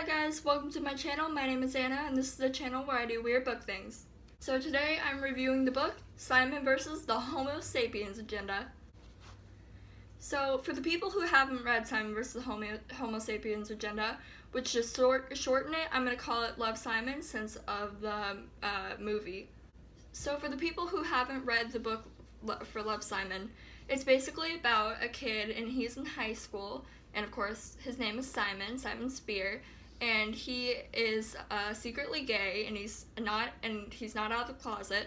Hi guys, welcome to my channel. My name is Anna and this is the channel where I do weird book things. So today I'm reviewing the book Simon versus the Homosapiens Agenda. So for the people who haven't read Simon versus the Homosapiens Agenda, which to shorten it, I'm going to call it Love Simon since of the movie. So for the people who haven't read the book for Love Simon, it's basically about a kid and he's in high school, and of course his name is Simon Spear, and he is secretly gay, and he's not out of the closet,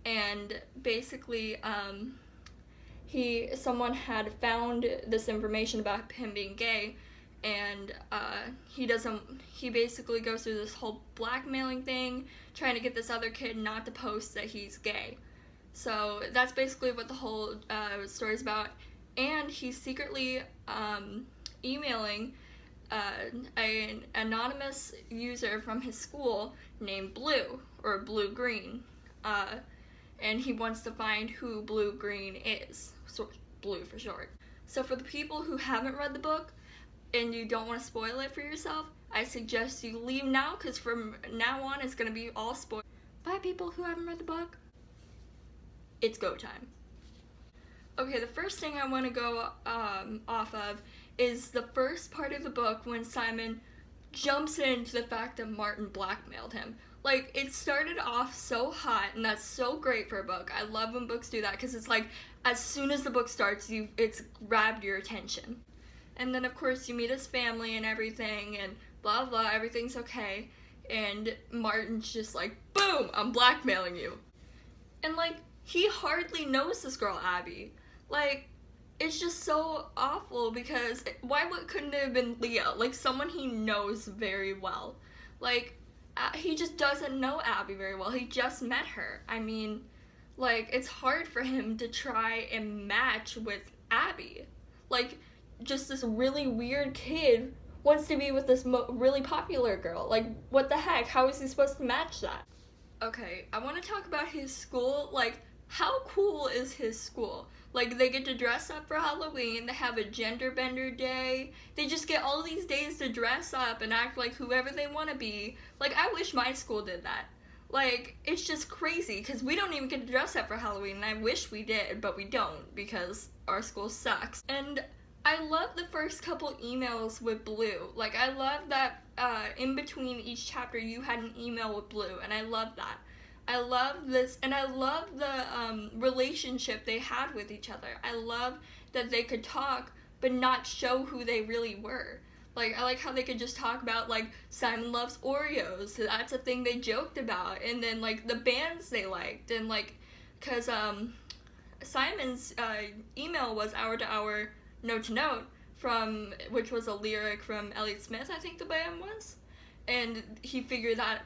and basically someone had found this information about him being gay, and he basically goes through this whole blackmailing thing, trying to get this other kid not to post that he's gay. So that's basically what the whole story is about, and he's secretly emailing an anonymous user from his school named Blue, or Blue Green, and he wants to find who Blue Green is, so Blue for short. So for the people who haven't read the book and you don't want to spoil it for yourself, I suggest you leave now, because from now on it's going to be all spoiled. Bye people who haven't read the book. It's go time. Okay, the first thing I want to go off of is the first part of the book when Simon jumps into the fact that Martin blackmailed him. Like, it started off so hot, and that's so great for a book. I love when books do that, because it's like, as soon as the book starts, it's grabbed your attention. And then, of course, you meet his family and everything, and blah blah, everything's okay. And Martin's just like, boom, I'm blackmailing you. And like, he hardly knows this girl, Abby. Like, it's just so awful, because couldn't it have been Leah? Like, someone he knows very well. Like, he just doesn't know Abby very well. He just met her. I mean, like, it's hard for him to try and match with Abby. Like, just this really weird kid wants to be with this really popular girl. Like, what the heck? How is he supposed to match that? Okay, I want to talk about his school. Like, how cool is his school? Like, they get to dress up for Halloween, they have a gender bender day, they just get all these days to dress up and act like whoever they want to be. Like, I wish my school did that. Like, it's just crazy, because we don't even get to dress up for Halloween, and I wish we did, but we don't, because our school sucks. And I love the first couple emails with Blue. Like, I love that in between each chapter you had an email with Blue, and I love that. I love this, and I love the relationship they had with each other. I love that they could talk, but not show who they really were. Like, I like how they could just talk about, like, Simon loves Oreos, so that's a thing they joked about, and then, like, the bands they liked, and, like, because Simon's email was hour to hour, note to note, which was a lyric from Elliott Smith, I think the band was. And he figured that,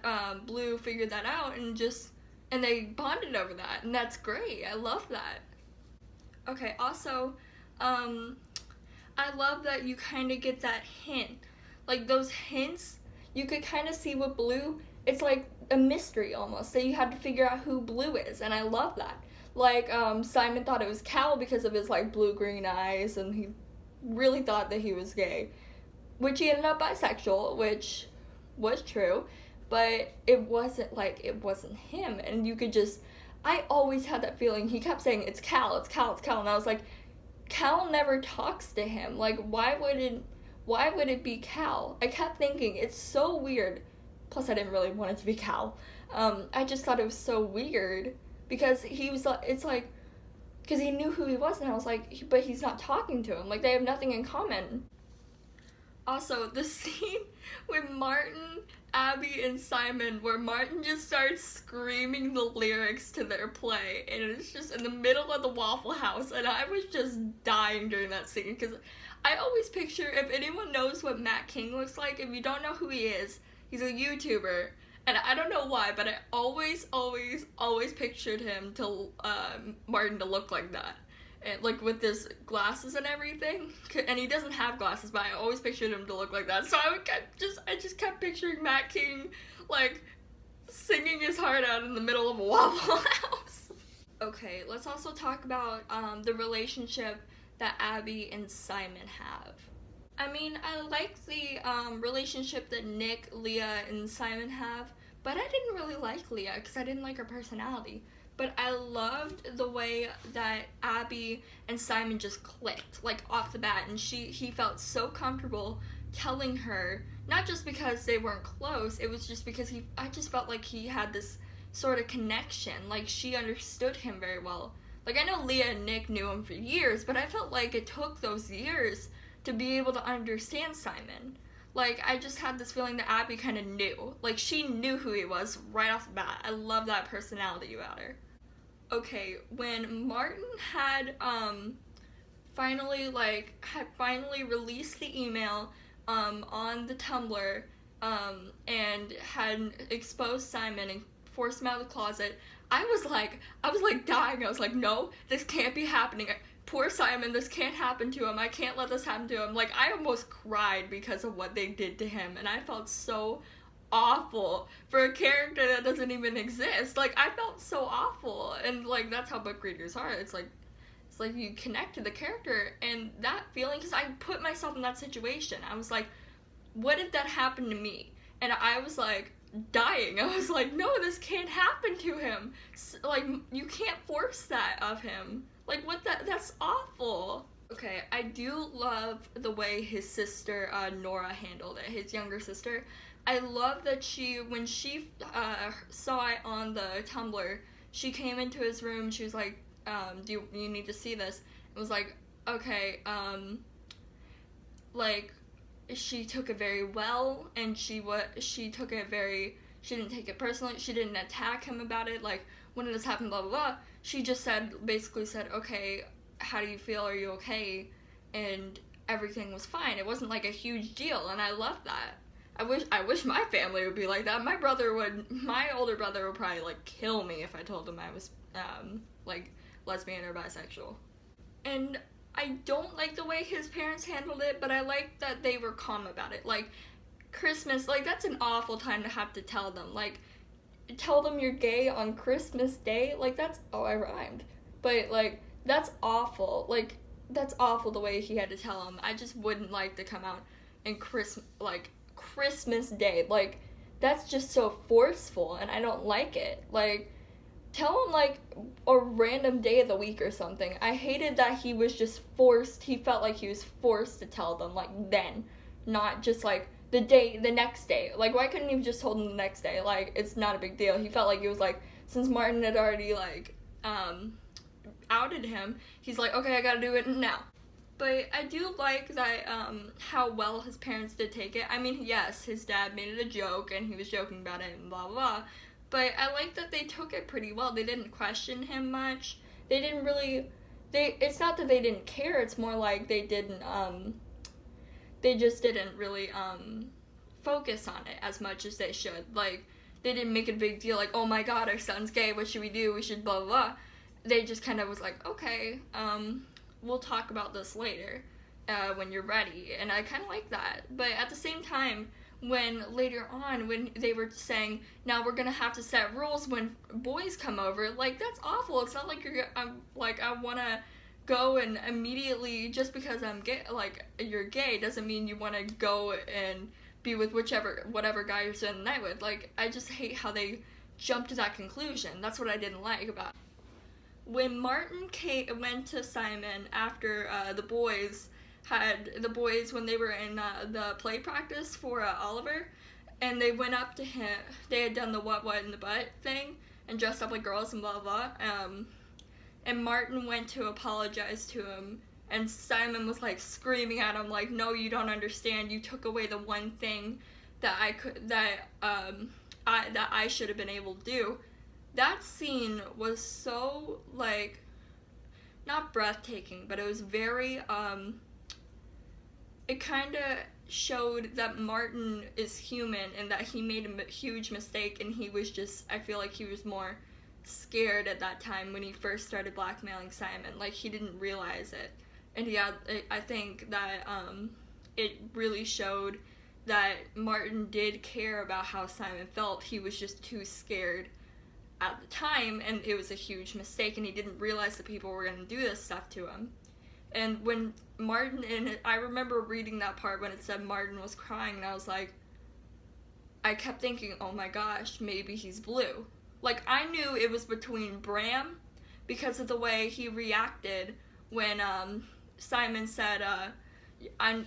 Blue figured that out, and they bonded over that, and that's great. I love that. Okay, also, I love that you kind of get that hint. Like, those hints, you could kind of see with Blue, it's like a mystery almost, that you had to figure out who Blue is, and I love that. Like, Simon thought it was Cal because of his, like, blue-green eyes, and he really thought that he was gay, which he ended up bisexual, which was true, but it wasn't him, and you could just, I always had that feeling. He kept saying, it's Cal, and I was like, Cal never talks to him. Like, why would it be Cal? I kept thinking, it's so weird. Plus, I didn't really want it to be Cal. I just thought it was so weird, because it's like, because he knew who he was, and I was like, but he's not talking to him. Like, they have nothing in common. Also, the scene with Martin, Abby, and Simon, where Martin just starts screaming the lyrics to their play, and it's just in the middle of the Waffle House, and I was just dying during that scene, because I always picture, if anyone knows what Matt King looks like, if you don't know who he is, he's a YouTuber, and I don't know why, but I always pictured him Martin to look like that. And, like, with his glasses and everything, and he doesn't have glasses, but I always pictured him to look like that, so I just kept picturing Matt King, like, singing his heart out in the middle of a Waffle House. Okay, let's also talk about the relationship that Abby and Simon have. I mean, I like the relationship that Nick, Leah, and Simon have, but I didn't really like Leah because I didn't like her personality. But I loved the way that Abby and Simon just clicked, like off the bat, and he felt so comfortable telling her, not just because they weren't close, it was just because I just felt like he had this sort of connection, like she understood him very well. Like, I know Leah and Nick knew him for years, but I felt like it took those years to be able to understand Simon. Like, I just had this feeling that Abby kind of knew. Like, she knew who he was right off the bat. I love that personality about her. Okay, when Martin had finally released the email on the Tumblr and had exposed Simon and forced him out of the closet, I was like dying. I was like, no, this can't be happening. Poor Simon, this can't happen to him. I can't let this happen to him. Like, I almost cried because of what they did to him, and I felt so awful for a character that doesn't even exist. Like, I felt so awful, and like, that's how book readers are. It's like you connect to the character, and that feeling, because I put myself in that situation. I was like, what if that happened to me? And I was like dying. I was like, no, this can't happen to him. Like, you can't force that of him. Like, that's awful. Okay, I do love the way his sister, Nora, handled it, his younger sister. I love that when she saw it on the Tumblr, she came into his room, she was like, you need to see this. It was like, okay, like, she took it very well, and she didn't take it personally, she didn't attack him about it, like, when this happened, blah, blah, blah. She just basically said, okay, how do you feel, are you okay? And everything was fine. It wasn't like a huge deal, and I love that. I wish my family would be like that. My older brother would probably, like, kill me if I told him I was, like, lesbian or bisexual. And I don't like the way his parents handled it, but I like that they were calm about it. Like, Christmas, like, that's an awful time to have to tell them. Like, tell them you're gay on Christmas Day? Like, I rhymed. But, like, that's awful. Like, that's awful the way he had to tell them. I just wouldn't like to come out in Christmas Day. Like, that's just so forceful, and I don't like it. Like, tell him, like, a random day of the week or something. I hated that he was just forced. He felt like he was forced to tell them, like, then. Not just, like, the next day. Like, why couldn't he have just told him the next day? Like, it's not a big deal. He felt like it was, like, since Martin had already, like, outed him, he's like, okay, I gotta do it now. But I do like that, how well his parents did take it. I mean, yes, his dad made it a joke, and he was joking about it, and blah, blah, blah. But I like that they took it pretty well. They didn't question him much. They didn't really, it's not that they didn't care, it's more like they just didn't really, focus on it as much as they should. Like, they didn't make it a big deal, like, oh my god, our son's gay, what should we do? We should blah, blah, blah. They just kind of was like, okay, we'll talk about this later, when you're ready. And I kind of like that. But at the same time, when later on, when they were saying, now we're gonna have to set rules when boys come over, like, that's awful. It's not like I wanna go and immediately, just because I'm gay, like, you're gay, doesn't mean you wanna go and be with whatever guy you're spending the night with. Like, I just hate how they jumped to that conclusion. That's what I didn't like about it. When Martin went to Simon after the boys, when they were in the play practice for Oliver, and they went up to him, they had done the what in the butt thing, and dressed up like girls and blah, blah, and Martin went to apologize to him, and Simon was, like, screaming at him, like, no, you don't understand, you took away the one thing that I should have been able to do. That scene was so, like, not breathtaking, but it was very, it kind of showed that Martin is human and that he made a huge mistake, and he was just, I feel like he was more scared at that time when he first started blackmailing Simon. Like, he didn't realize it. And I think that, it really showed that Martin did care about how Simon felt. He was just too scared at the time, and it was a huge mistake, and he didn't realize that people were going to do this stuff to him. And when Martin, and I remember reading that part when it said Martin was crying, and I was like, I kept thinking, oh my gosh, maybe he's blue. Like, I knew it was between Bram because of the way he reacted when Simon said,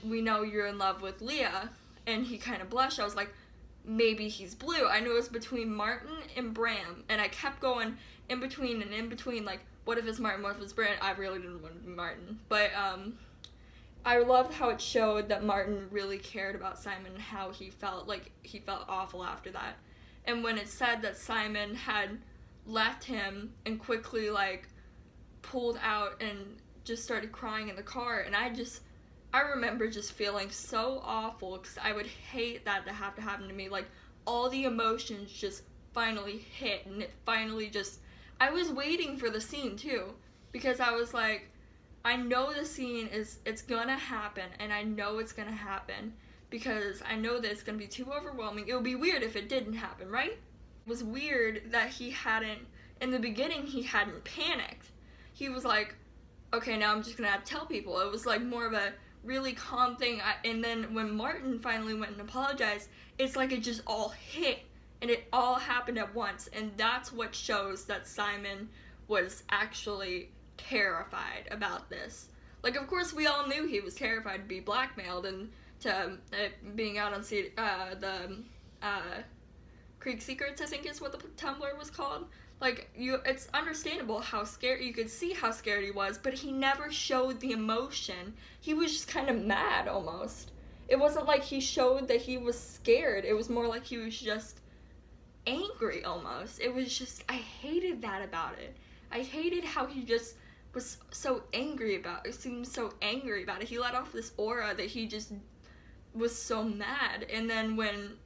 we know you're in love with Leah, and he kind of blushed. I was like, maybe he's blue. I knew it was between Martin and Bram, and I kept going in between, like, what if it's Martin, what if it's Bram? I really didn't want to be Martin. But I loved how it showed that Martin really cared about Simon and how he felt. Like, he felt awful after that. And when it said that Simon had left him and quickly, like, pulled out and just started crying in the car, and I remember just feeling so awful because I would hate that to have to happen to me. Like, all the emotions just finally hit, and it finally just, I was waiting for the scene too, because I was like, I know the scene it's gonna happen, and I know it's gonna happen, because I know that it's gonna be too overwhelming. It would be weird if it didn't happen, right? It was weird that in the beginning, he hadn't panicked. He was like, okay, now I'm just gonna have to tell people. It was like more of a really calm thing, and then when Martin finally went and apologized, it's like it just all hit, and it all happened at once, and that's what shows that Simon was actually terrified about this. Like, of course, we all knew he was terrified to be blackmailed and to being out on the Creek Secrets, I think is what the Tumblr was called. Like, it's understandable how scared, you could see how scared he was, but he never showed the emotion. He was just kind of mad, almost. It wasn't like he showed that he was scared. It was more like he was just angry, almost. It was just, I hated that about it. I hated how he just was so angry about it. Seemed so angry about it. He let off this aura that he just was so mad. And then when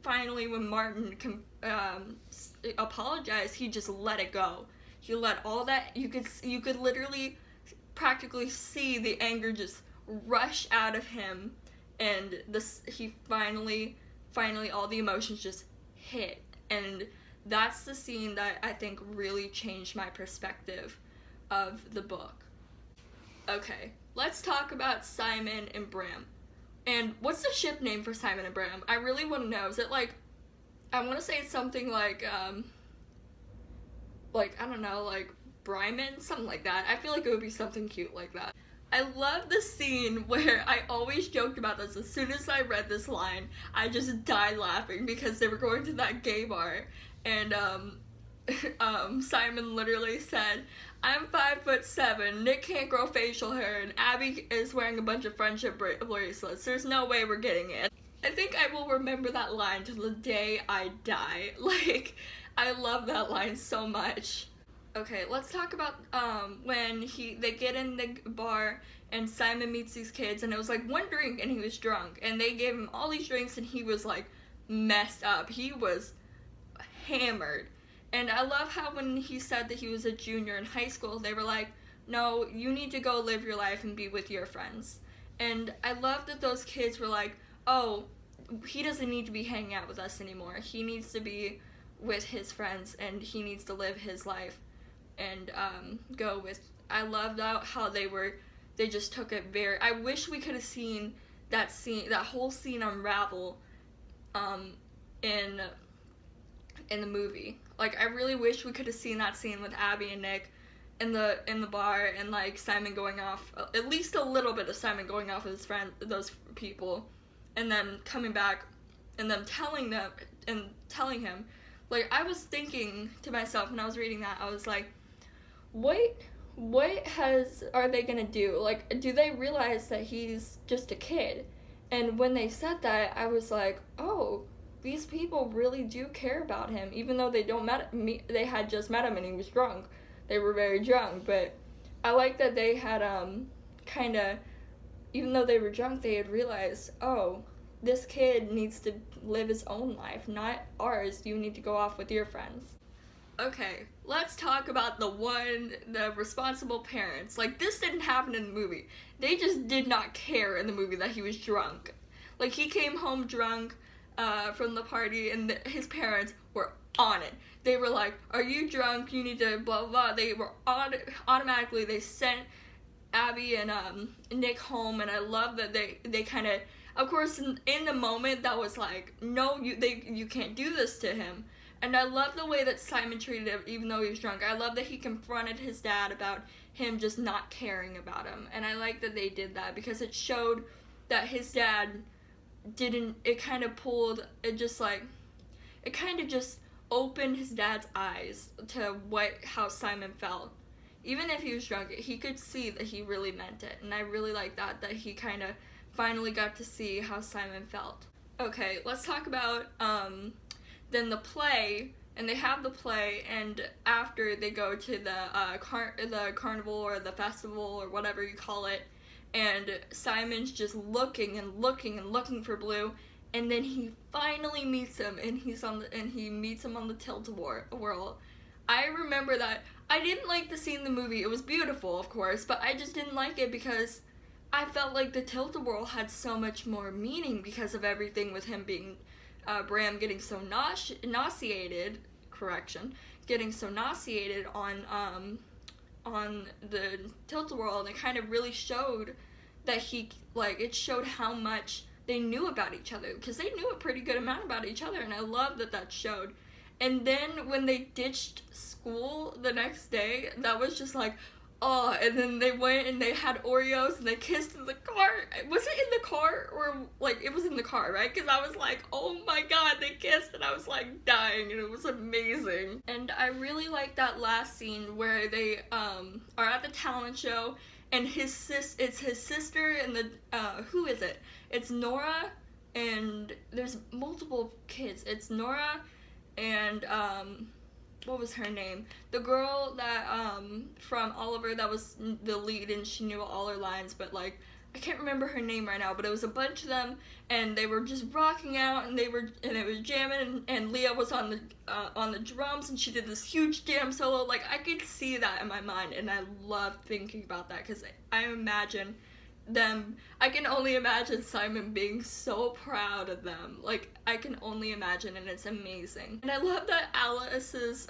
Martin apologized, he just let it go. He let all that, you could literally practically see the anger just rush out of him, and he finally all the emotions just hit. And that's the scene that I think really changed my perspective of the book. Okay, let's talk about Simon and Bram. And what's the ship name for Simon and Bram? I really want to know. Is it like, I want to say it's something like I don't know, like Bryman, something like that. I feel like it would be something cute like that. I love the scene where I always joked about this. As soon as I read this line, I just died laughing because they were going to that gay bar, and Simon literally said, I'm 5'7", Nick can't grow facial hair, and Abby is wearing a bunch of friendship bracelets. There's no way we're getting it. I think I will remember that line till the day I die. Like, I love that line so much. Okay, let's talk about when they get in the bar and Simon meets these kids, and it was like one drink and he was drunk, and they gave him all these drinks and he was like messed up. He was hammered. And I love how when he said that he was a junior in high school, they were like, no, you need to go live your life and be with your friends. And I love that those kids were like, oh, he doesn't need to be hanging out with us anymore. He needs to be with his friends, and he needs to live his life and go with. I loved how they just took it very. I wish we could have seen that whole scene unravel in the movie. Like, I really wish we could have seen that scene with Abby and Nick in the bar, and like Simon going off, at least a little bit of Simon going off with his friend, those people, and then coming back and them telling him. Like, I was thinking to myself when I was reading that, I was like, what are they gonna do? Like, do they realize that he's just a kid? And when they said that, I was like, oh, these people really do care about him, even though they had just met him and he was drunk. They were very drunk, but I like that they had kind of, even though they were drunk, they had realized, oh, this kid needs to live his own life, not ours. You need to go off with your friends. Okay, let's talk about the responsible parents. Like, this didn't happen in the movie. They just did not care in the movie that he was drunk. Like, he came home drunk from the party, and his parents were on it. They were like, are you drunk? You need to blah, blah. They were automatically, they sent Abby and Nick home, and I love that they kind of course in the moment that was like, no, you can't do this to him. And I love the way that Simon treated him even though he was drunk. I love that he confronted his dad about him just not caring about him, and I like that they did that because it showed that his dad didn't, it kind of just opened his dad's eyes to how Simon felt. Even if he was drunk, he could see that he really meant it, and I really like that he kind of finally got to see how Simon felt. Okay, let's talk about then the play, and they have the play, and after they go to the carnival or the festival or whatever you call it, and Simon's just looking and looking and looking for Blue, and then he finally meets him, and he meets him on the tilt-a-whirl. I remember that. I didn't like the scene in the movie. It was beautiful, of course, but I just didn't like it because I felt like the tilt-a-whirl had so much more meaning because of everything with him being, Bram getting so nauseated on the tilt-a-whirl, and it kind of really showed that it showed how much they knew about each other, because they knew a pretty good amount about each other, and I love that showed. And then when they ditched school the next day, that was just like, oh, and then they went and they had Oreos and they kissed in the car. Was it in the car? Or, it was in the car, right? Because I was like, oh my god, they kissed, and I was, dying, and it was amazing. And I really like that last scene where they, are at the talent show, and it's his sister and who is it? It's Nora, and there's multiple kids. It's Nora and, what was her name? The girl that, from Oliver that was the lead, and she knew all her lines, but, I can't remember her name right now, but it was a bunch of them, and they were just rocking out, and it was jamming, and Leah was on the drums, and she did this huge jam solo. I could see that in my mind, and I love thinking about that, because I can only imagine Simon being so proud of them. I can only imagine, and it's amazing. And I love that Alice's,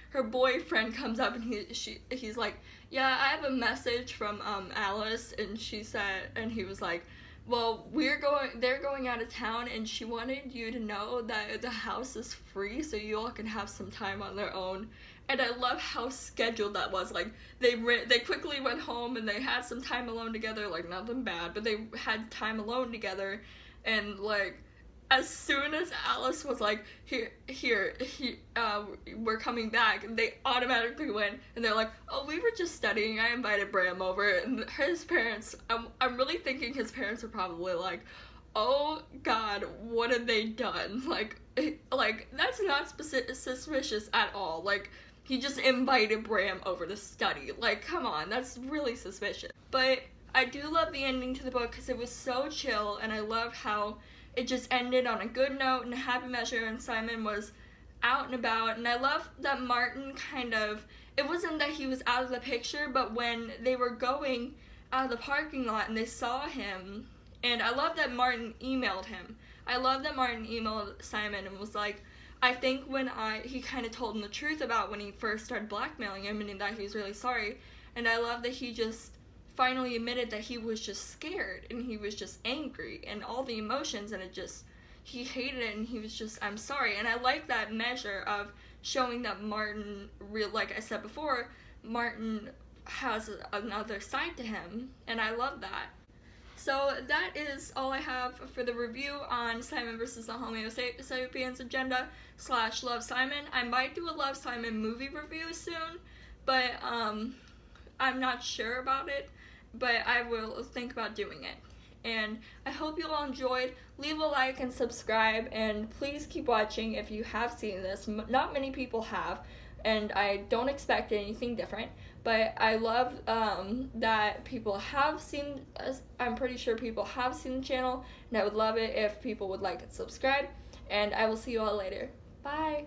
her boyfriend comes up, and he's like, yeah, I have a message from, Alice, and he was like, well, they're going out of town, and she wanted you to know that the house is free, so you all can have some time on their own. And I love how scheduled that was. They quickly went home, and they had some time alone together, nothing bad, but they had time alone together, and, as soon as Alice was like, we're coming back, they automatically went, and they're like, oh, we were just studying, I invited Bram over, and his parents, I'm really thinking his parents are probably like, oh god, what have they done? That's not suspicious at all. He just invited Bram over to study. Come on, that's really suspicious. But I do love the ending to the book because it was so chill, and I loved how it just ended on a good note and a happy measure, and Simon was out and about, and I love that Martin it wasn't that he was out of the picture, but when they were going out of the parking lot and they saw him, and I love that Martin emailed him. I love that Martin emailed Simon and was like, I think he kind of told him the truth about when he first started blackmailing him, and that he was really sorry, and I love that he just finally admitted that he was just scared, and he was just angry, and all the emotions, and he hated it, and he was just, I'm sorry, and I like that measure of showing that Martin, like I said before, Martin has another side to him, and I love that. So that is all I have for the review on Simon vs. the Homosapiens Agenda / Love Simon. I might do a Love Simon movie review soon, but I'm not sure about it, but I will think about doing it. And I hope you all enjoyed. Leave a like and subscribe, and please keep watching if you have seen this. Not many people have, and I don't expect anything different, but I love that people have seen, I'm pretty sure people have seen the channel, and I would love it if people would like and subscribe, and I will see you all later. Bye!